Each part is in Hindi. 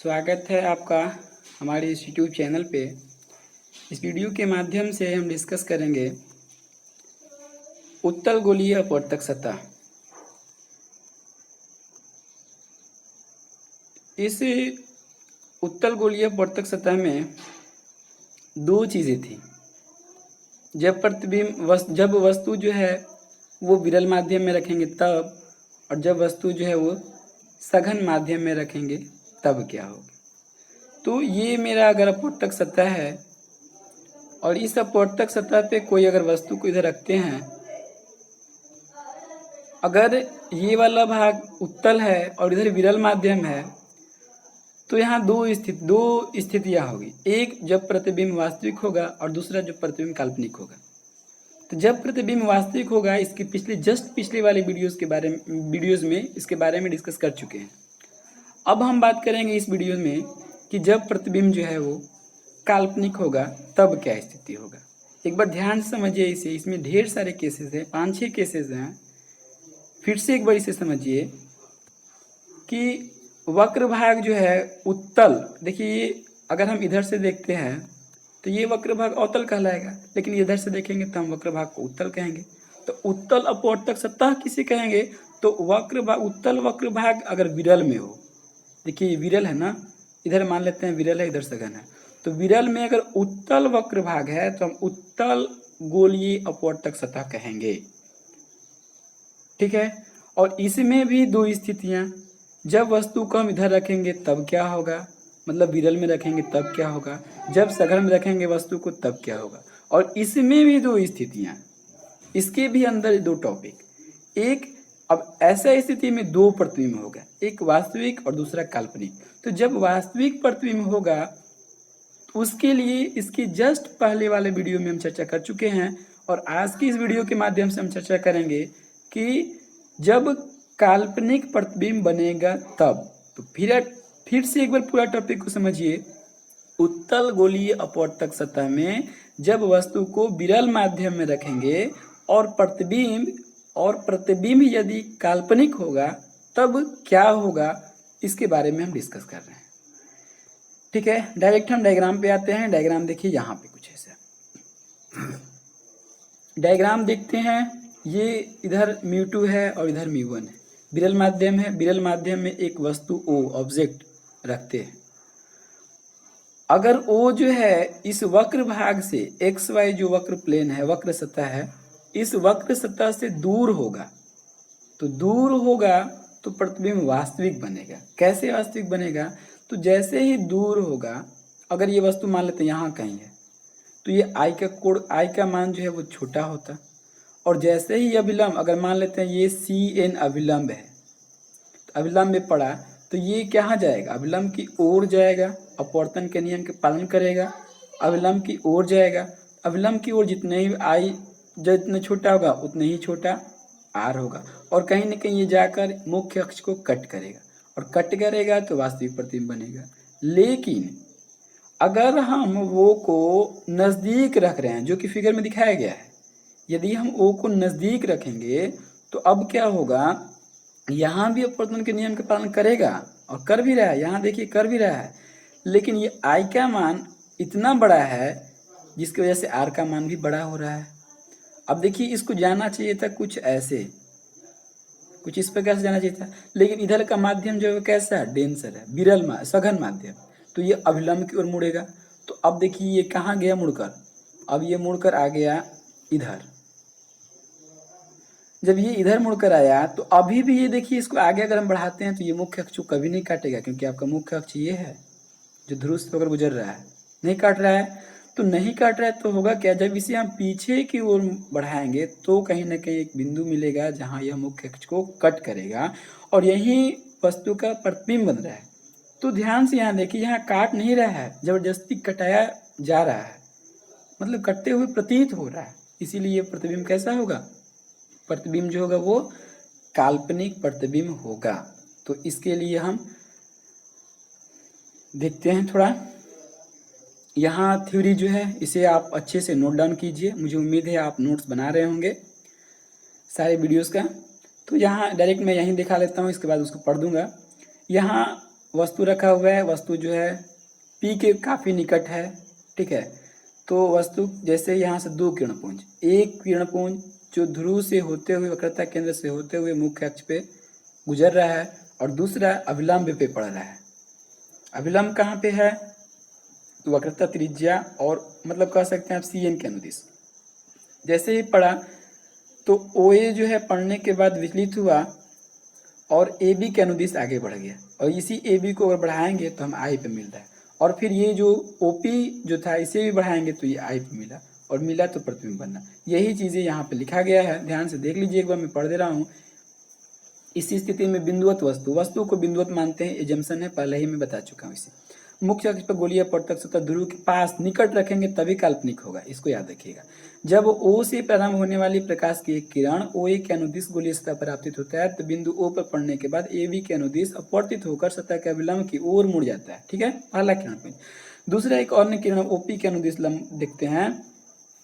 स्वागत है आपका हमारे इस यूट्यूब चैनल पे। इस वीडियो के माध्यम से हम डिस्कस करेंगे उत्तल गोलीय अपवर्तक सतह। इस उत्तल गोलीय अपवर्तक सतह में दो चीज़ें थी। जब वस्तु जो है वो विरल माध्यम में रखेंगे तब, और जब वस्तु जो है वो सघन माध्यम में रखेंगे तब क्या होगा। तो ये मेरा अगर अपवर्तक सतह है और इस अपवर्तक सतह पे कोई अगर वस्तु को इधर रखते हैं, अगर ये वाला भाग उत्तल है और इधर विरल माध्यम है, तो यहाँ दो स्थितियाँ होगी। एक जब प्रतिबिंब वास्तविक होगा और दूसरा जब प्रतिबिंब काल्पनिक होगा। तो जब प्रतिबिंब वास्तविक होगा, इसकी पिछले वाले वीडियोस में इसके बारे में डिस्कस कर चुके हैं। अब हम बात करेंगे इस वीडियो में कि जब प्रतिबिंब जो है वो काल्पनिक होगा तब क्या स्थिति होगा। एक बार ध्यान से समझिए इसे। इसमें ढेर सारे केसेस हैं, 5-6 केसेस हैं। फिर से एक बार इसे समझिए कि वक्र भाग जो है उत्तल, देखिए अगर हम इधर से देखते हैं तो ये वक्र भाग अवतल कहलाएगा, लेकिन इधर से देखेंगे तो हम वक्र भाग को उत्तल कहेंगे। तो उत्तल अपवर्तक सतह किसे कहेंगे? तो उत्तल वक्र भाग अगर विरल में हो, देखिए ये विरल है ना, इधर मान लेते हैं विरल है, इधर सघन है। तो विरल में अगर उत्तल वक्र भाग है तो हम उत्तल गोलीय अपवर्तक सतह कहेंगे। ठीक है। और इसमें भी दो स्थितियां, जब वस्तु को हम इधर रखेंगे तब क्या होगा, मतलब विरल में रखेंगे तब क्या होगा, जब सघन में रखेंगे वस्तु को तब क्या होगा। और इसमें भी दो स्थितियां, इसके भी अंदर दो टॉपिक। एक, अब ऐसा स्थिति में दो प्रतिबिंब होगा, एक वास्तविक और दूसरा काल्पनिक। तो जब वास्तविक प्रतिबिंब होगा तो उसके लिए इसकी जस्ट पहले वाले वीडियो में हम चर्चा कर चुके हैं, और आज की इस वीडियो के माध्यम से हम चर्चा करेंगे कि जब काल्पनिक प्रतिबिंब बनेगा तब। तो फिर से एक बार पूरा टॉपिक को समझिए। उत्तल गोलीय अपवर्तक सतह में जब वस्तु को विरल माध्यम में रखेंगे और प्रतिबिंब यदि काल्पनिक होगा तब क्या होगा, इसके बारे में हम डिस्कस कर रहे हैं। ठीक है, डायरेक्ट हम डायग्राम पे आते हैं। डायग्राम देखिए यहाँ पे कुछ ऐसा डायग्राम देखते हैं। ये इधर μ2 है और इधर μ1 है, विरल माध्यम है। विरल माध्यम में एक वस्तु O ऑब्जेक्ट रखते हैं। अगर O जो है इस वक्र भाग से XY जो वक्र प्लेन है, वक्र सतह है, इस वक्र सतह से दूर होगा, तो दूर होगा तो प्रतिबिंब वास्तविक बनेगा। कैसे वास्तविक बनेगा? तो जैसे ही दूर होगा, अगर ये वस्तु मान लेते हैं यहाँ कहीं है, तो ये I का मान जो है वो छोटा होता। और जैसे ही अभिलंब, अगर मान लेते हैं ये CN अभिलंब है, तो अभिलंब में पड़ा तो ये कहाँ जाएगा? अभिलंब की ओर जाएगा, अपवर्तन के नियम के पालन करेगा, अभिलंब की ओर जाएगा। अभिलंब की ओर जितने ही जितना छोटा होगा उतने ही छोटा R होगा, और कहीं ना कहीं ये जाकर मुख्य अक्ष को कट करेगा, और कट करेगा तो वास्तविक प्रतिबिंब बनेगा। लेकिन अगर हम वो को नज़दीक रख रहे हैं, जो कि फिगर में दिखाया गया है, यदि हम O को नज़दीक रखेंगे तो अब क्या होगा, यहाँ भी अपवर्तन के नियम का पालन करेगा और कर भी रहा है। यहाँ देखिए कर भी रहा है, लेकिन ये I का मान इतना बड़ा है जिसकी वजह से R का मान भी बड़ा हो रहा है। अब देखिए इसको जाना चाहिए था कुछ ऐसे, कुछ इस प्रकार से जाना चाहिए था, लेकिन इधर का माध्यम जो है कैसा है? डेंसर है, सघन माध्यम। तो ये अभिलंब की ओर मुड़ेगा। तो अब देखिए ये कहाँ गया मुड़कर, अब ये मुड़कर आ गया इधर। जब ये इधर मुड़कर आया तो अभी भी ये देखिए, इसको आगे अगर हम बढ़ाते हैं तो ये मुख्य अक्ष को कभी नहीं काटेगा, क्योंकि आपका मुख्य अक्ष ये है जो ध्रुव से होकर गुजर रहा है, नहीं काट रहा है। तो नहीं काट रहा है तो होगा क्या, जब इसे हम पीछे की ओर बढ़ाएंगे तो कहीं ना कहीं एक बिंदु मिलेगा जहां यह मुख्य अक्ष को कट करेगा, और यही वस्तु का प्रतिबिंब बन रहा है। तो ध्यान से यहाँ देखिए, यहाँ काट नहीं रहा है, जबरदस्ती कटाया जा रहा है, मतलब कटते हुए प्रतीत हो रहा है। इसीलिए प्रतिबिंब कैसा होगा? प्रतिबिंब जो होगा वो काल्पनिक प्रतिबिंब होगा। तो इसके लिए हम देखते हैं थोड़ा। यहाँ थ्योरी जो है इसे आप अच्छे से नोट डाउन कीजिए। मुझे उम्मीद है आप नोट्स बना रहे होंगे सारे वीडियोस का। तो यहाँ डायरेक्ट मैं यहीं दिखा लेता हूँ, इसके बाद उसको पढ़ दूंगा। यहाँ वस्तु रखा हुआ है, वस्तु जो है P के काफ़ी निकट है, ठीक है। तो वस्तु जैसे यहाँ से दो किरणपुंज, एक किरणपुंज जो ध्रुव से होते हुए वक्रता केंद्र से होते हुए मुख्य अक्ष पे गुजर रहा है और दूसरा अभिलंब पे पड़ रहा है। अभिलंब कहाँ पे है? तो वक्रता त्रिज्या और मतलब कह सकते हैं आप CN के अनुदिश। जैसे ही पड़ा तो OA जो है पढ़ने के बाद विचलित हुआ और AB के अनुदिश आगे बढ़ गया और इसी AB को अगर बढ़ाएंगे तो हम I पे मिल रहा है और फिर ये जो OP जो था इसे भी बढ़ाएंगे तो ये I पे मिला और मिला तो प्रतिबिंब बनना। यही चीज़ें यहाँ पे लिखा गया है, ध्यान से देख लीजिए एक बार, मैं पढ़ दे रहा हूँ। इसी स्थिति में बिंदुवत वस्तु को बिंदुवत मानते हैं, एजम्पशन है, पहले ही मैं बता चुका हूँ इसे। मुख्य अक्ष पर गोलीय पृथक सतह ध्रुव के पास निकट रखेंगे तभी काल्पनिक होगा, इसको याद रखिएगा। जब O से प्रारंभ होने वाली प्रकाश की एक किरण OA के अनुदिश गोलीय सतह पर आपतित होता है तो बिंदु O पर पड़ने के बाद AB के अनुदिश अपवर्तित होकर सतह के अभिलंब की ओर मुड़ जाता है, ठीक है, पहला किरण पुंज। दूसरा एक अन्य किरण OP के अनुदिश देखते हैं,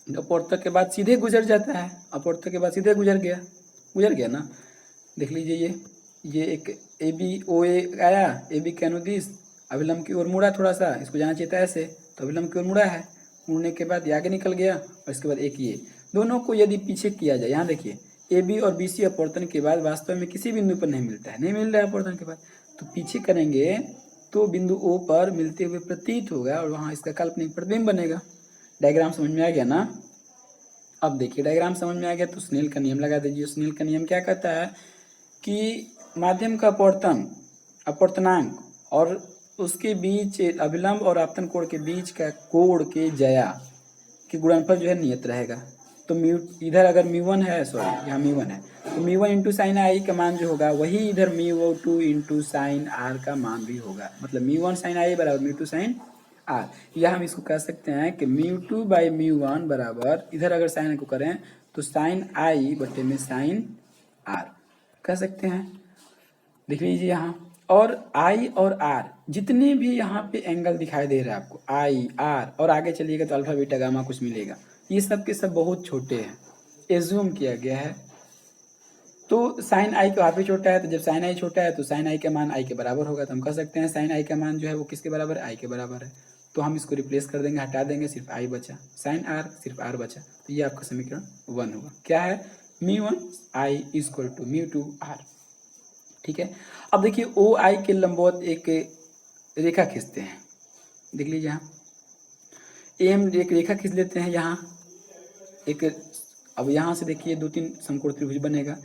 अपवर्तक के बाद सीधे गुजर जाता है, अपवर्तक के बाद सीधे गुजर गया ना। देख लीजिए ये एक AB OA आया, AB के अनुदिश अभिलंब की ओर मुड़ा, थोड़ा सा इसको जाना चाहिए था ऐसे, तो अभिलंब की ओर मुड़ा है, मुड़ने के बाद ये आगे निकल गया और इसके बाद एक ये, दोनों को यदि पीछे किया जाए, यहाँ देखिए AB और BC अपवर्तन के बाद वास्तव में किसी बिंदु पर नहीं मिलता है, नहीं मिल रहा है अपवर्तन के बाद, तो पीछे करेंगे तो बिंदु O पर मिलते हुए प्रतीत होगा और वहाँ इसका काल्पनिक प्रतिबिंब बनेगा। डायग्राम समझ में आ गया ना? अब देखिए डायग्राम समझ में आ गया तो स्नेल का नियम लगा दीजिए। स्नेल का नियम क्या कहता है कि माध्यम का अपवर्तनांक और उसके बीच अभिलंब और आपतन कोण के बीच का कोण के जया के गुणनफल जो है नियत रहेगा। तो इधर अगर μ1 है, सॉरी यहाँ μ1 है, तो μ1 इंटू साइन आई का मान जो होगा वही इधर μ2 इंटू साइन आर का मान भी होगा। मतलब μ1 साइन आई बराबर μ2 साइन आर, या हम इसको कह सकते हैं कि μ2 बाई μ1 बराबर, इधर अगर साइन को करें तो साइन आई बटे में साइन आर कह सकते हैं। देख लीजिए यहाँ, और आई और आर जितने भी यहाँ पे एंगल दिखाई दे रहा है आपको, आई आर, और आगे चलिएगा तो अल्फा बीटा गामा कुछ मिलेगा, ये सब के सब बहुत छोटे हैं, एज्यूम किया गया है। तो साइन आई काफी छोटा है, तो जब साइन आई छोटा है तो साइन आई का मान आई के बराबर होगा, तो हम कह सकते हैं साइन आई का मान जो है वो किसके बराबर है? आई के बराबर है। तो हम इसको रिप्लेस कर देंगे, हटा देंगे, सिर्फ आई बचा, साइन आर सिर्फ आर बचा, तो ये आपका समीकरण 1 होगा। क्या है? μ1 आई इक्वल टू μ2 आर, ठीक है। अब देखिए ओ आई के लंबवत एक रेखा खींचते हैं, देख लीजिए यहाँ एम एक रेखा खींच लेते हैं यहाँ एक। अब यहाँ से देखिए 2-3 समकोण त्रिभुज बनेगा,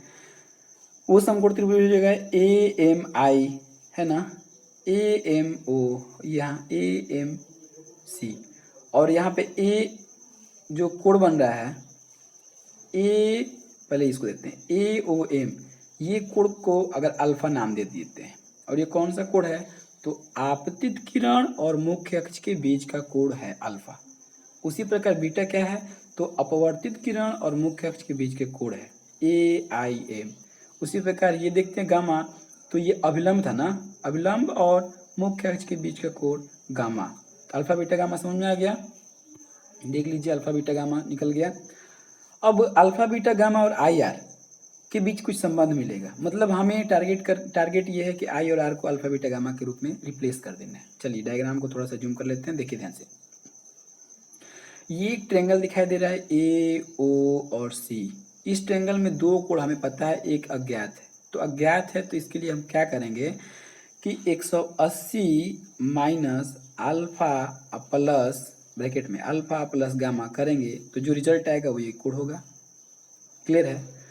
वो समकोण त्रिभुज हो जाएगा AMI है ना, AMO, यहाँ AMC, और यहाँ पे A जो कोण बन रहा है A, पहले इसको देखते हैं AOM, ये कोण को अगर अल्फा नाम दे देते हैं, और ये कौन सा कोण है? तो आपतित किरण और मुख्य अक्ष के बीच का कोण है अल्फा। उसी प्रकार बीटा क्या है? तो अपवर्तित किरण और मुख्य अक्ष के बीच के कोण है AIM। उसी प्रकार ये देखते हैं गामा, तो ये अभिलंब था ना, अभिलंब और मुख्य अक्ष के बीच का कोण गामा। तो अल्फा बीटा गामा समझ में आ गया, देख लीजिए अल्फा बीटा गामा निकल गया। अब अल्फा बीटा गामा और IR के बीच कुछ संबंध मिलेगा, मतलब हमें टारगेट ये है कि आई और आर को अल्फा बीटा गामा के रूप में रिप्लेस कर देना है। चलिए डायग्राम को थोड़ा सा जूम कर लेते हैं, देखिए ध्यान से। ये एक ट्रायंगल दिखाई दे रहा है AO और C। इस ट्रायंगल में दो कोण हमें पता है, एक अज्ञात है, तो अज्ञात है तो इसके लिए हम क्या करेंगे कि 180 माइनस अल्फा प्लस ब्रैकेट में अल्फा प्लस गामा करेंगे तो जो रिजल्ट आएगा वो ये कोण होगा। क्लियर है?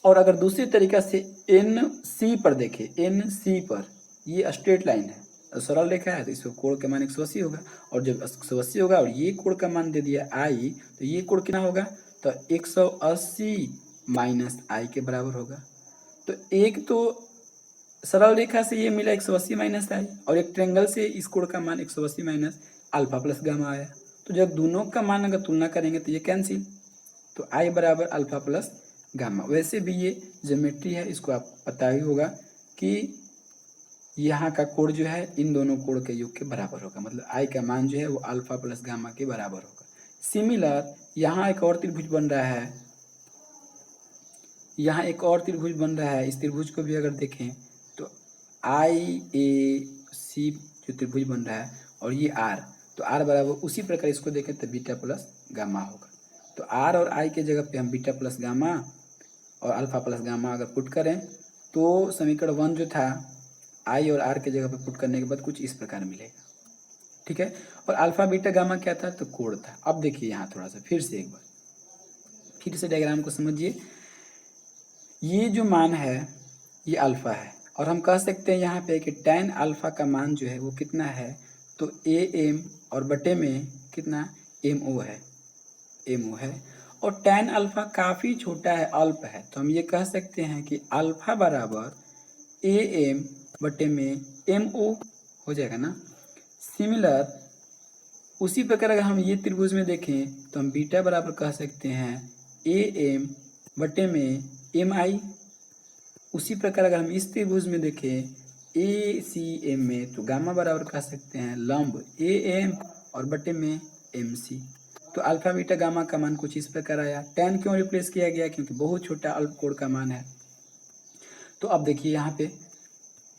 और अगर दूसरी तरीका से NC पर देखें, NC पर ये स्ट्रेट लाइन है, सरल रेखा है, तो इसको कोण का मान 180 होगा, और जब 180 होगा और ये कोण का मान दे दिया I, तो ये कोण कितना होगा? तो 180 माइनस I के बराबर होगा। तो एक तो सरल रेखा से ये मिला 180 माइनस I, और एक ट्रायंगल से इस कोण का मान 180 माइनस अल्फा प्लस गामा आया। तो जब दोनों का मान अगर तुलना करेंगे तो ये कैंसिल, तो I बराबर अल्फा प्लस गामा। वैसे भी ये ज्योमेट्री है, इसको आप पता ही होगा कि यहाँ का कोण जो है इन दोनों कोण के योग के बराबर होगा, मतलब I का मान जो है वो अल्फा प्लस गामा के बराबर होगा। सिमिलर यहाँ एक और त्रिभुज बन रहा है, यहाँ एक और त्रिभुज बन रहा है, इस त्रिभुज को भी अगर देखें तो IA सी जो त्रिभुज बन रहा है और ये आर, तो आर बराबर उसी प्रकार इसको देखें तो बीटा प्लस गामा होगा। तो आर और आई के जगह पे हम बीटा प्लस गामा और अल्फा प्लस गामा अगर पुट करें तो समीकरण 1 जो था आई और आर के जगह पे पुट करने के बाद कुछ इस प्रकार मिलेगा। ठीक है, और अल्फा बीटा गामा क्या था, तो कोण था। अब देखिए यहाँ थोड़ा सा फिर से एक बार फिर से डायग्राम को समझिए। ये जो मान है ये अल्फा है और हम कह सकते हैं यहाँ पे कि tan अल्फा का मान जो है वो कितना है, तो ए एम और बटे में कितना एम ओ है और tan अल्फा काफ़ी छोटा है, अल्प है, तो हम ये कह सकते हैं कि अल्फा बराबर ए एम बटे में एम ओ हो जाएगा ना। सिमिलर उसी प्रकार अगर हम ये त्रिभुज में देखें तो हम बीटा बराबर कह सकते हैं ए एम बटे में एम आई। उसी प्रकार अगर हम इस त्रिभुज में देखें ए सी एम में तो गामा बराबर कह सकते हैं लंब ए एम और बटे में एम सी। तो अल्फा बीटा गामा का मान कुछ इस प्रकार आया। tan क्यों रिप्लेस किया गया, क्योंकि बहुत छोटा अल्प कोण का मान है। तो अब देखिए यहाँ पे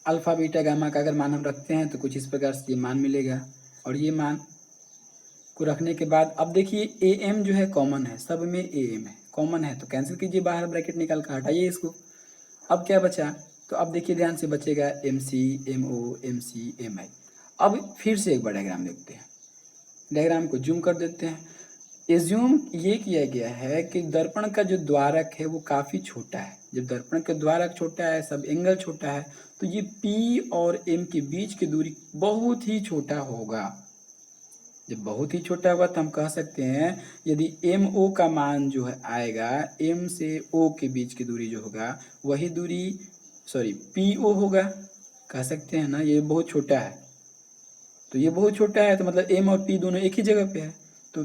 अल्फा बीटा गामा का अगर मान हम रखते हैं तो कुछ इस प्रकार से ये मान मिलेगा और ये मान को रखने के बाद अब देखिए ए एम जो है कॉमन है, सब में ए एम है कॉमन है, तो कैंसिल कीजिए, बाहर ब्रैकेट निकाल कर हटाइए इसको। अब क्या बचा, तो अब देखिए ध्यान से बचेगा M C M O M C M I. अब फिर से एक बार डायग्राम देखते हैं, डायग्राम को जूम कर देते हैं। एज्यूम ये किया गया है कि दर्पण का जो द्वारक है वो काफ़ी छोटा है। जब दर्पण का द्वारक छोटा है, सब एंगल छोटा है, तो ये P और M के बीच की दूरी बहुत ही छोटा होगा। जब बहुत ही छोटा होगा तो हम कह सकते हैं यदि MO का मान जो है आएगा M से O के बीच की दूरी जो होगा वही दूरी PO होगा, कह सकते हैं ना। ये बहुत छोटा है, तो ये बहुत छोटा है तो मतलब M और P दोनों एक ही जगह पे है, तो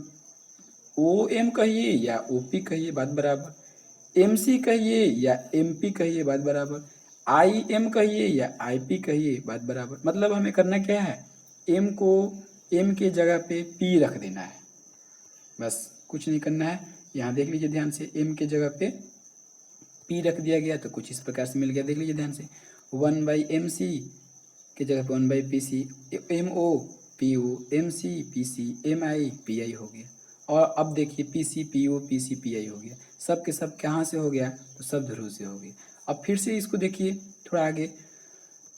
OM कहिए या OP कहिए बात बराबर, MC कहिए या MP कहिए बात बराबर, IM कहिए या IP कहिए बात बराबर। मतलब हमें करना क्या है, M को M के जगह पे P रख देना है, बस कुछ नहीं करना है। यहाँ देख लीजिए ध्यान से, M के जगह पे P रख दिया गया तो कुछ इस प्रकार से मिल गया। देख लीजिए ध्यान से, 1/MC के जगह पे 1/PC, MO PO MC PC MI PI हो गया। और अब देखिए PC PO PC PI हो गया, सब के सब कहाँ से हो गया, तो सब ध्रुव से हो गया। अब फिर से इसको देखिए थोड़ा आगे,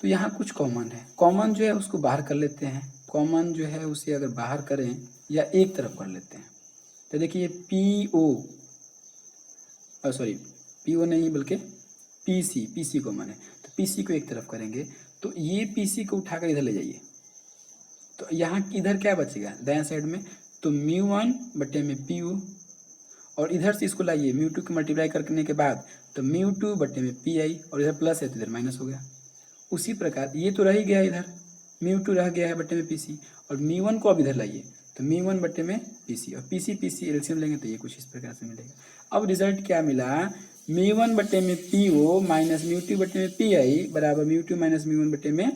तो यहाँ कुछ कॉमन है, कॉमन जो है उसको बाहर कर लेते हैं। कॉमन जो है उसे अगर बाहर करें या एक तरफ कर लेते हैं तो देखिए PO नहीं बल्कि PC कॉमन है, तो PC को एक तरफ करेंगे तो ये PC को उठाकर इधर ले जाइए, तो यहाँ इधर क्या बचेगा दायां साइड में, तो μ1 बटे में PO, और इधर से इसको लाइए μ2 को मल्टीप्लाई करने के बाद तो μ2 बटे में PI, और इधर प्लस है तो इधर माइनस हो गया। उसी प्रकार ये तो रह ही गया, इधर μ2 रह गया है बटे में PC, और μ1 को अब इधर लाइए तो μ1 बटे में PC, और PC एलसीएम लेंगे तो ये कुछ इस प्रकार से मिलेगा। अब रिजल्ट क्या मिला, μ1 बटे में PO माइनस μ2 बटे में PI बराबर μ2 माइनस μ1 बटे में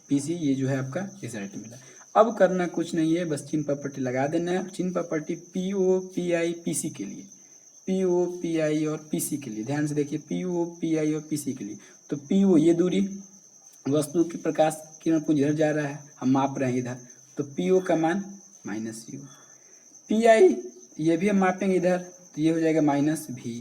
PC। ये जो है आपका रिजल्ट मिला। अब करना कुछ नहीं है, बस चिन्ह प्रॉपर्टी लगा देना है। चिन्ह प्रॉपर्टी PO PI PC के लिए, PO PI और PC के लिए, ध्यान से देखिए PO PI और PC के लिए, तो PO ये दूरी वस्तु की प्रकाश किरण पुंज इधर जा रहा है, हम माप रहे हैं इधर, तो PO का मान -U, PI ये भी हम मापेंगे इधर तो ये हो जाएगा -V,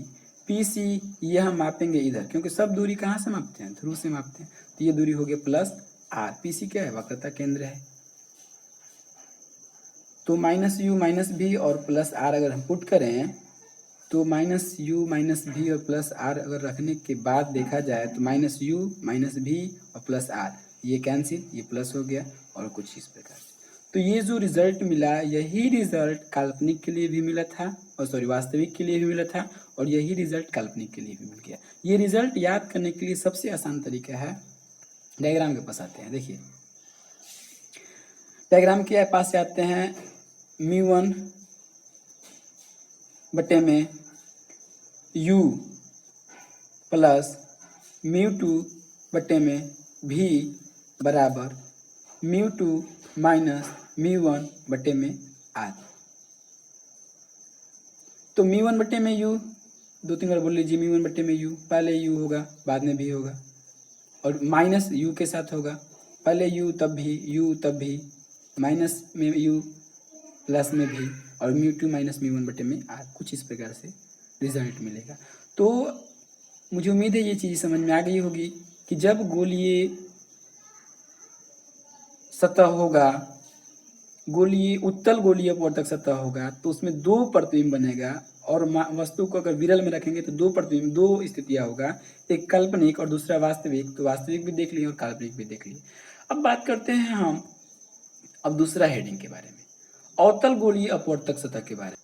PC ये हम मापेंगे इधर, क्योंकि सब दूरी कहाँ से मापते हैं, ध्रुव से मापते हैं, तो ये दूरी हो गया +R। PC क्या है, वक्रता केंद्र है, तो -U -V और +R अगर हम पुट करें तो -U -V और +R अगर रखने के बाद देखा जाए तो -U -V और +R ये कैंसिल, ये प्लस हो गया, और कुछ इस प्रकार से। तो ये जो रिजल्ट मिला यही रिजल्ट काल्पनिक के लिए भी मिला था, और वास्तविक के लिए भी मिला था, और यही रिजल्ट काल्पनिक के लिए भी मिल गया। ये रिजल्ट याद करने के लिए सबसे आसान तरीका है, डायग्राम के पास आते हैं। देखिए डायग्राम के पास से आते हैं, μ1 बटे में U प्लस μ2 बटे में V बराबर μ2 माइनस μ1 बटे में R। तो μ1 बटे में U, 2-3 बार बोल लीजिए, μ1 बटे में U, पहले U होगा बाद में V होगा, और माइनस U के साथ होगा, पहले यू तब भी, यू तब भी, माइनस में यू प्लस में भी, और म्यू2 माइनस म्यू1 बटे में आर, कुछ इस प्रकार से रिजल्ट मिलेगा। तो मुझे उम्मीद है ये चीज़ समझ में आ गई होगी कि जब गोलीय सतह होगा, गोलीय उत्तल गोलीय अपवर्तक सतह होगा, तो उसमें दो प्रतिबिंब बनेगा, और वस्तु को अगर विरल में रखेंगे तो दो प्रतिबिंब, दो स्थितियाँ होगा, एक काल्पनिक और दूसरा वास्तविक। तो वास्तविक भी देख लिए और काल्पनिक भी देख लिए। अब बात करते हैं हम अब दूसरा हेडिंग के बारे में, अवतल गोलीय अपवर्तक सतह के बारे में।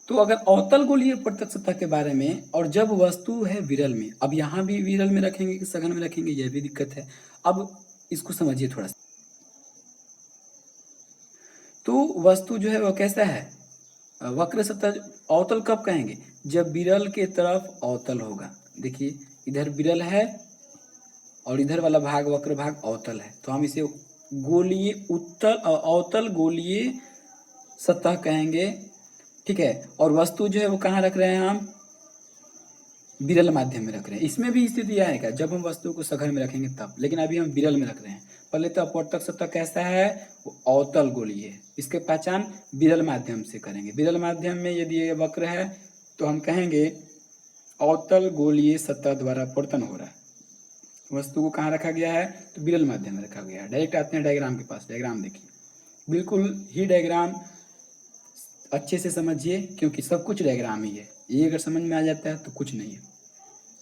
तो अगर अवतल गोलीय अपवर्तक सतह के बारे में, और जब वस्तु है विरल में, अब यहाँ भी विरल में रखेंगे कि सघन में रखेंगे, यह भी दिक्कत है। अब इसको समझिए थोड़ा सा। तो वस्तु जो है वह कैसा है, वक्र सतह। अवतल कब कहेंगे, जब विरल के तरफ अवतल होगा। देखिए इधर विरल है और इधर वाला भाग वक्र भाग अवतल है, तो हम इसे गोलीय उत्तल अवतल गोलीय सतह कहेंगे, ठीक है। और वस्तु जो है वो कहाँ रख रहे हैं, हम विरल माध्यम में रख रहे हैं। इसमें भी स्थिति आएगा जब हम वस्तु को सघन में रखेंगे तब, लेकिन अभी हम विरल में रख रहे हैं। पहले तो अपवर्तक सतह कैसा है, वो अवतल गोलीय है। इसके पहचान विरल माध्यम से करेंगे। विरल माध्यम में यदि ये वक्र है तो हम कहेंगे अवतल गोलीय सतह द्वारा अपवर्तन हो रहा है। वस्तु को कहाँ रखा गया है, तो विरल माध्यम में रखा गया है। डायरेक्ट आते हैं डायग्राम के पास। डायग्राम देखिए, बिल्कुल ही डायग्राम अच्छे से समझिए, क्योंकि सब कुछ डायग्राम ही है। ये अगर समझ में आ जाता है तो कुछ नहीं है।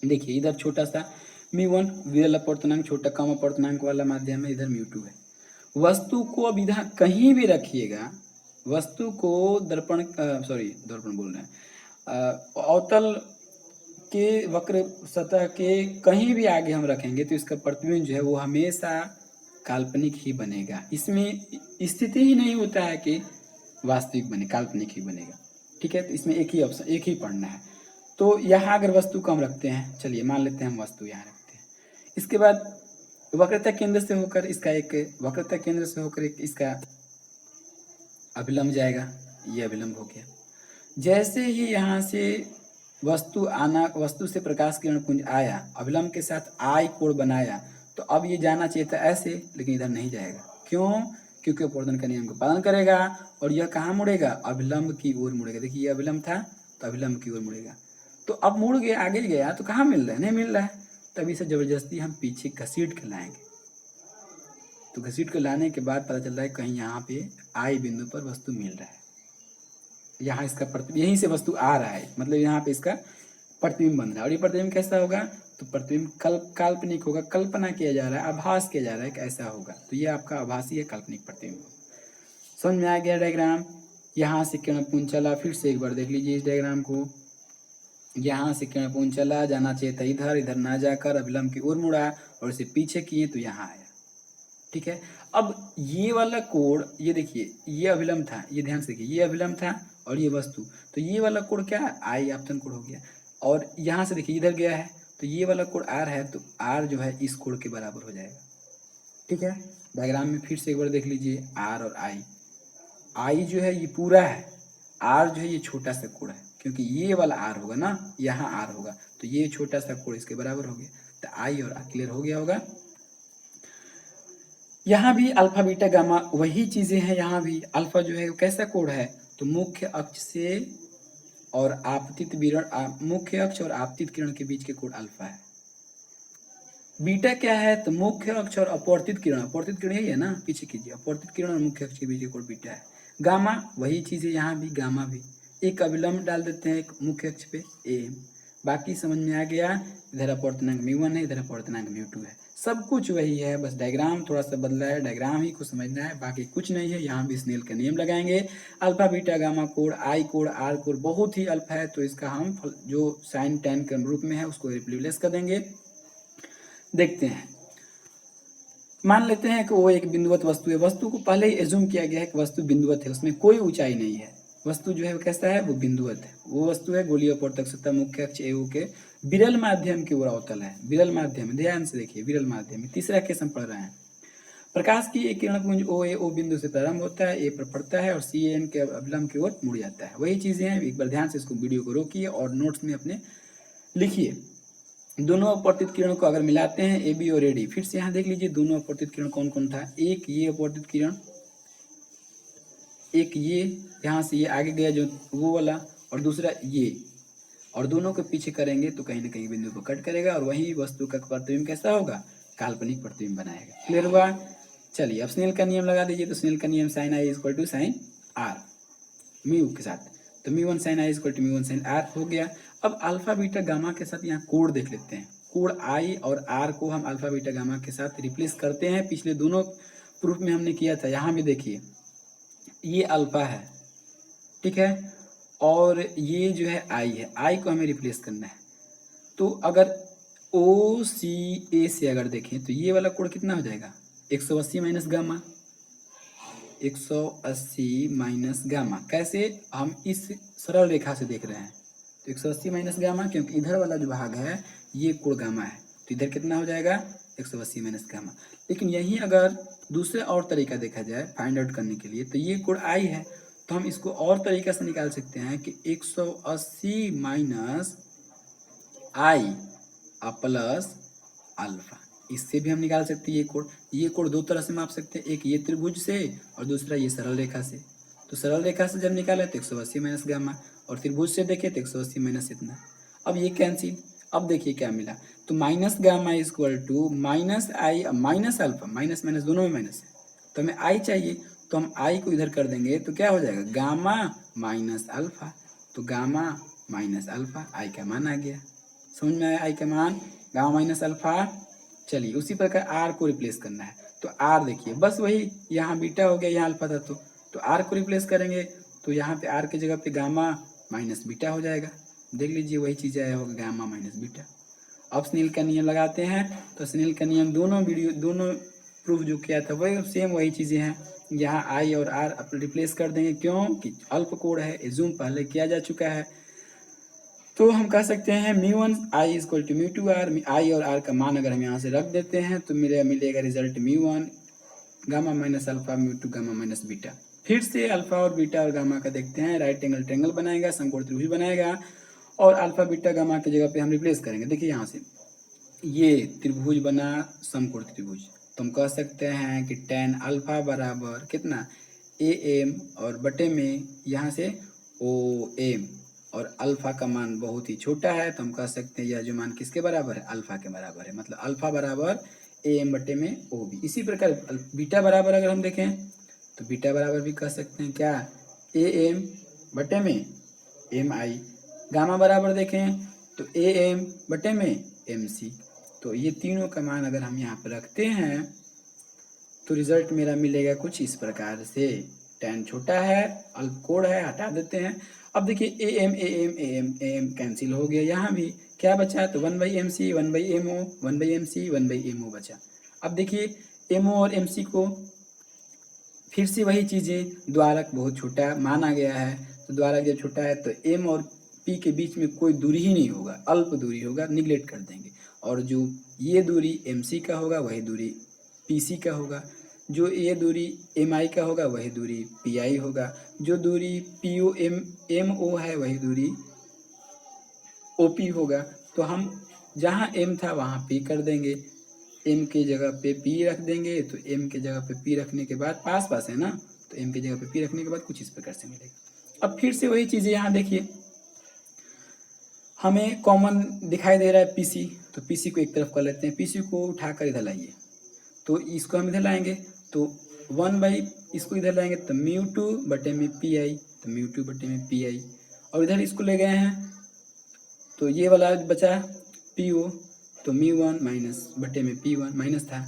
देखिए इधर छोटा सा म्यू1 विरल अपवर्तनांक, छोटा कम अपवर्तनांक वाला माध्यम है, इधर म्यू2 है। वस्तु को अब इधर कहीं भी रखिएगा, वस्तु को दर्पण दर्पण बोल रहे हैं, अवतल के वक्र सतह के कहीं भी आगे हम रखेंगे तो इसका प्रतिबिंब जो है वो हमेशा काल्पनिक ही बनेगा। इसमें स्थिति ही नहीं होता है कि वास्तविक बने, काल्पनिक ही बनेगा, ठीक है। तो इसमें एक ही ऑप्शन, एक ही पढ़ना है। तो यहाँ अगर वस्तु को हम रखते हैं, चलिए मान लेते हैं हम वस्तु यहाँ रखते हैं। इसके बाद वक्रता केंद्र से होकर इसका एक, वक्रता केंद्र से होकर एक इसका अभिलंब जाएगा, ये अभिलंब हो गया। जैसे ही यहाँ से वस्तु आना, वस्तु से प्रकाश किरण पुंज आया, अभिलंब के साथ आई कोण बनाया, तो अब ये जाना चाहिए था ऐसे, लेकिन इधर नहीं जाएगा। क्यों, क्योंकि अपवर्तन का नियम का पालन करेगा, और यह कहाँ मुड़ेगा, अभिलंब की ओर मुड़ेगा। देखिए ये अभिलंब था तो अभिलंब की ओर मुड़ेगा। तो अब मुड़ गया, आगे गया तो कहाँ मिल रहा है, नहीं मिल रहा है। तभी से जबरदस्ती हम पीछे घसीट के लाएंगे। तो घसीट के लाने के बाद पता चल रहा है कहीं यहाँ पे आई बिंदु पर वस्तु मिल रहा है, यहाँ इसका प्रतिबिंब, यहीं से वस्तु आ रहा है, मतलब यहाँ पे इसका प्रतिबिंब बन रहा है। और ये प्रतिबिंब कैसा होगा, तो प्रतिबिंब काल्पनिक होगा, कल्पना किया जा रहा है, आभास किया जा रहा है कि ऐसा होगा। तो ये आपका आभासी है काल्पनिक प्रतिबिंब। समझ में आ गया डायग्राम। यहाँ से किरण पुंज चला, फिर से एक बार देख लीजिए इस डायग्राम को। यहाँ से किरण पुंज चला, जाना चाहिए था इधर, इधर ना जाकर अभिलंब की ओर मुड़ा, और इसे पीछे किए तो यहाँ आया, ठीक है। अब ये वाला कोण, ये देखिए ये अभिलंब था, ये ध्यान से देखिए, ये अभिलंब था और ये वस्तु, तो ये वाला कोण क्या है, आई आपतन कोण हो गया। और यहाँ से देखिए इधर गया है, तो ये वाला कोण आर है, तो आर जो है इस कोण के बराबर हो जाएगा, ठीक है। डायग्राम में फिर से एक बार देख लीजिए, आर और आई। आई जो है ये पूरा है, आर जो है ये छोटा सा कोण है, क्योंकि ये वाला आर होगा ना, यहाँ आर होगा, तो ये छोटा सा कोण इसके बराबर हो गया। तो आई और आर क्लियर हो गया होगा। यहाँ भी अल्फा बीटा गामा वही चीजें हैं। यहाँ भी अल्फा जो है कैसा कोण है, तो मुख्य अक्ष से और आपतित विरण, मुख्य अक्ष और आपतित किरण के बीच के कोण अल्फा है। बीटा क्या है, तो मुख्य अक्ष और अपवर्तित किरण, अपवर्तित किरण यही है ना, पीछे कीजिए, अपवर्तित किरण और मुख्य अक्ष के बीच के कोण बीटा है। गामा वही चीज है, यहाँ भी गामा भी, एक अभिलंब डाल देते हैं एक मुख्य अक्ष पे ए, बाकी समझ में आ गया। इधर अपवर्तनांक म्यू1 है, इधर अपवर्तनांक म्यू2 है, सब कुछ वही है, बस डायग्राम थोड़ा सा बदला है, डायग्राम ही को समझना है, बाकी कुछ नहीं है। यहाँ भी स्नेल का नियम लगाएंगे। अल्फा बीटा गामा कोण, आई कोण, आर कोण बहुत ही अल्फा है, तो इसका हम जो साइन टेन के रूप में है उसको रिप्लेस कर देंगे। देखते हैं, मान लेते हैं कि वो एक बिंदुवत वस्तु है। वस्तु को पहले ही एज्यूम किया गया है कि वस्तु बिंदुवत है, उसमें कोई ऊंचाई नहीं है। वस्तु जो है वो कैसा है, वो बिंदुवत है। वो वस्तु है गोलीय अपवर्तक सतह, मुख्य अक्ष ए के विरल माध्यम की ओर अवतल है। विरल माध्यम, ध्यान से देखिए, विरल माध्यम में तीसरा केस हम पढ़ रहे हैं। प्रकाश की एक किरण पुंज ओ बिंदु से प्रारंभ होता है, ए पर पड़ता है और सी एन के अभिलंब की ओर मुड़ जाता है। वही चीजें हैं, एक बार ध्यान से इसको वीडियो को रोकिए और नोट्स में अपने लिखिए। दोनों अपवर्तित किरणों को अगर मिलाते हैं ए बी और ए डी, फिर से यहाँ देख लीजिए दोनों अपवर्तित किरण कौन कौन था। एक ये अपवर्तित किरण, एक ये यहाँ से ये आगे गया जो वो वाला, और दूसरा ये, और दोनों के पीछे करेंगे तो कहीं ना कहीं बिंदु को कट करेगा और वही वस्तु का प्रतिबिंब कैसा होगा, काल्पनिक प्रतिबिंब बनाएगा। क्लियर हुआ। चलिए अब स्नेल का नियम लगा दीजिए। तो स्नेल का नियम sine i equal to sine r mu के साथ, तो mu one sine i equal to mu one sine r हो गया। अब अल्फा बीटा गामा के साथ यहाँ कोड देख लेते हैं। कोड आई और आर को हम अल्फा बीटा गामा के साथ रिप्लेस करते हैं। पिछले दोनों प्रूफ में हमने किया था। यहाँ भी देखिए ये अल्फा है, ठीक है, और ये जो है आई है, आई को हमें रिप्लेस करना है। तो अगर ओ सी ए से अगर देखें तो ये वाला कोड कितना हो जाएगा, 180 माइनस गामा, 180 माइनस गामा। कैसे, हम इस सरल रेखा से देख रहे हैं तो 180 माइनस गामा, क्योंकि इधर वाला जो भाग है ये कोण गामा है, तो इधर कितना हो जाएगा 180 माइनस गामा। लेकिन यही अगर दूसरे और तरीका देखा जाए फाइंड आउट करने के लिए, तो ये कोण आई है, तो हम इसको और तरीका से निकाल सकते हैं कि 180 माइनस आई प्लस अल्फा, इससे भी हम निकाल सकते हैं ये कोण। ये कोण दो तरह से माप सकते हैं, एक ये त्रिभुज से और दूसरा ये सरल रेखा से। तो सरल रेखा से जब निकाले तो 180 माइनस गामा, और त्रिभुज से देखे तो 180 माइनस इतना। अब ये कैंसिल। अब देखिए क्या मिला, तो minus gamma equal to minus i minus alpha, minus minus दोनों में माइनस है, तो हमें आई चाहिए, तो हम आई को इधर कर देंगे तो क्या हो जाएगा, गामा माइनस अल्फा। तो गामा माइनस अल्फा, आई का मान आ गया। समझ में आया आई का मान, गामा माइनस अल्फा। चलिए उसी प्रकार आर को रिप्लेस करना है, तो आर देखिए बस वही, यहाँ बीटा हो गया, यहाँ अल्फा था, तो आर को रिप्लेस करेंगे तो यहाँ पे आर की जगह पे गामा माइनस बीटा हो जाएगा। देख लीजिए वही चीज़ आया होगा, गामा माइनस बीटा। अब स्नेल का नियम लगाते हैं, तो स्नेल का नियम दोनों प्रूफ जो किया था वही सेम वही चीज़ें हैं। यहाँ आई और आर रिप्लेस कर देंगे, क्यों कि अल्प कोड है, एज्यूम पहले किया जा चुका है। तो हम कह सकते हैं mu one I equal to mu two R, I और आर का मान अगर हम यहाँ से रख देते हैं तो मिलेगा result mu one gamma minus alpha mu two gamma minus beta. फिर से अल्फा और बीटा और गामा का देखते हैं, राइट एंगल ट्रेंगल बनाएगा, समकोण त्रिभुज बनाएगा, और अल्फा बीटा गामा की जगह पे हम रिप्लेस करेंगे। देखिए यहाँ से ये त्रिभुज बना समकोण त्रिभुज, तो हम कह सकते हैं कि tan अल्फा बराबर कितना ए एम, और बटे में यहाँ से ओ एम, और अल्फा का मान बहुत ही छोटा है, तो हम कह सकते हैं यह जो मान किसके बराबर है, अल्फा के बराबर है, मतलब अल्फा बराबर ए एम बटे में ओ बी। इसी प्रकार बीटा बराबर अगर हम देखें तो बीटा बराबर भी कह सकते हैं क्या, ए एम बटे में एम आई। गामा बराबर देखें तो ए एम बटे में एम सी। तो ये तीनों का मान अगर हम यहाँ पर रखते हैं तो रिजल्ट मेरा मिलेगा कुछ इस प्रकार से। tan छोटा है, अल्प कोण है, हटा देते हैं। अब देखिए A M A M A M A M cancel हो गया, यहाँ भी क्या बचा, तो 1/mc 1/mo 1/mc 1/mo बचा। अब देखिए mo और mc को फिर से वही चीज़ें, द्वारक बहुत छोटा माना गया है, तो द्वारक जब छोटा है तो m और p के बीच में कोई दूरी ही नहीं होगा, अल्प दूरी होगा, निगलेक्ट कर देंगे। और जो ये दूरी mc का होगा वही दूरी pc का होगा, जो ये दूरी mi का होगा वही दूरी pi होगा, जो दूरी po mo है वही दूरी op होगा। तो हम जहाँ m था वहाँ p कर देंगे, m के जगह पे p रख देंगे, तो m के जगह पे p रखने के बाद पास पास है ना, तो m के जगह पे p रखने के बाद कुछ इस प्रकार से मिलेगा। अब फिर से वही चीज़ें यहाँ देखिए, हमें कॉमन दिखाई दे रहा है pc, तो pc को एक तरफ कर लेते हैं, pc को उठाकर इधर लाइए, तो इसको हम इधर लाएंगे तो 1/ इसको इधर लाएंगे तो म्यू टू बटे में pi, तो म्यू टू बटे में pi, और इधर इसको ले गए हैं तो ये वाला बचा po, तो म्यू वन माइनस बटे में p1 माइनस था।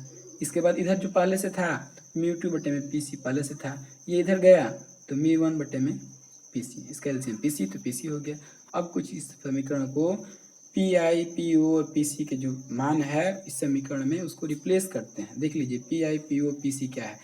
इसके बाद इधर जो पहले से था म्यू टू बटे में pc पहले से था, ये इधर गया तो म्यू वन बटे में pc, इसका एलसीएम pc, तो pc हो गया। अब कुछ इस समीकरण को pi po और pc के जो मान है इस समीकरण में उसको रिप्लेस करते हैं। देख लीजिए pi po pc क्या है,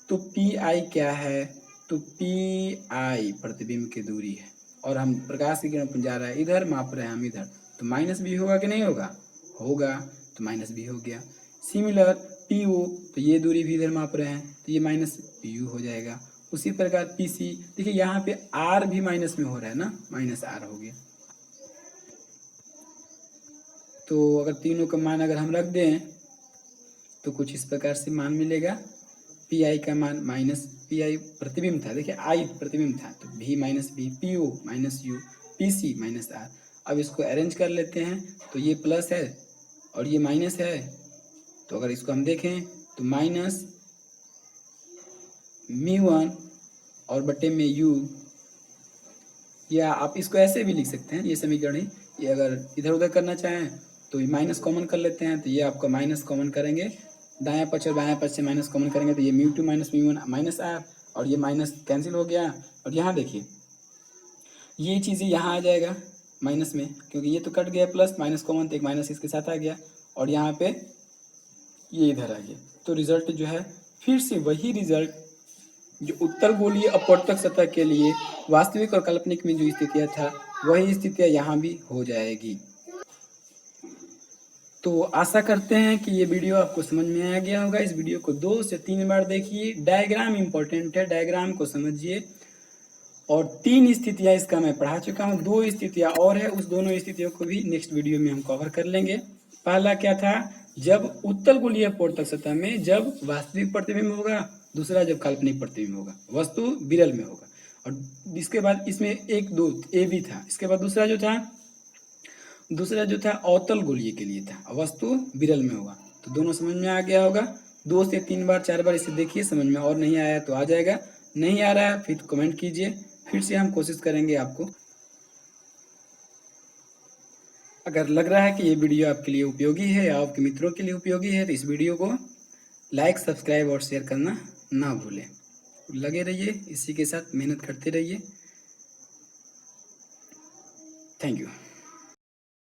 तो pi क्या है, तो pi प्रतिबिंब की दूरी है, और हम प्रकाश की किरण जा रहा है इधर, माप रहे हैं हम इधर, तो माइनस भी होगा कि नहीं होगा, होगा, तो माइनस भी हो गया। सिमिलर PO, तो ये दूरी भी इधर माप रहे हैं तो ये माइनस PU हो जाएगा। उसी प्रकार PC, देखिए यहाँ पे R भी माइनस में हो रहा है ना, माइनस R हो गया। तो अगर तीनों का मान अगर हम रख दें तो कुछ इस प्रकार से मान मिलेगा। पी आई का मान माइनस पी आई प्रतिबिंब था, देखिए आई प्रतिबिंब था, तो भी minus B, P O minus U, P C minus R. अब इसको अरेंज कर लेते हैं, तो ये प्लस है और ये माइनस है, तो अगर इसको हम देखें तो माइनस μ1 और बटे में u, या आप इसको ऐसे भी लिख सकते हैं, ये समीकरण ही, ये अगर इधर उधर करना चाहें तो ये माइनस कॉमन कर लेते हैं, तो ये आपका माइनस कॉमन करेंगे, दायां पक्ष और बायां पक्ष से माइनस कॉमन करेंगे, तो ये μ2 माइनस μ1 माइनस आर, और ये माइनस कैंसिल हो गया। और यहाँ देखिए ये चीज़ें यहाँ आ जाएगा माइनस में, क्योंकि ये तो कट गया, प्लस माइनस कॉमन, तो एक माइनस इसके साथ आ गया, और यहाँ पे ये इधर आ गया। तो रिजल्ट जो है फिर से वही रिजल्ट जो उत्तल गोलीय अपवर्तक सतह के लिए वास्तविक और काल्पनिक में जो स्थितियां था, वही स्थितियां यहाँ भी हो जाएगी। तो आशा करते हैं कि ये वीडियो आपको समझ में आ गया होगा। इस वीडियो को 2 से 3 बार देखिए, डायग्राम इंपॉर्टेंट है, डायग्राम को समझिए। और 3 स्थितियां इसका मैं पढ़ा चुका हूँ, 2 स्थितियां और है, उस दोनों स्थितियों को भी नेक्स्ट वीडियो में हम कवर कर लेंगे। पहला क्या था, जब उत्तल गोलीय अपवर्तक सतह में जब वास्तविक प्रतिबिंब होगा, दूसरा जब काल्पनिक प्रतिबिंब होगा, वस्तु विरल में होगा। और इसके बाद इसमें 1 2 ए भी था। इसके बाद दूसरा जो था अवतल गोलीय के लिए था, वस्तु विरल में होगा। तो दोनों समझ में आ गया होगा। 2 से 3 बार 4 बार इसे देखिए, समझ में और नहीं आया तो आ जाएगा, नहीं आ रहा है फिर कमेंट कीजिए, फिर से हम कोशिश करेंगे आपको। अगर लग रहा है कि ये वीडियो आपके लिए उपयोगी है या आपके मित्रों के लिए उपयोगी है, तो इस वीडियो को लाइक, सब्सक्राइब और शेयर करना ना भूलें। लगे रहिए, इसी के साथ मेहनत करते रहिए। Thank you.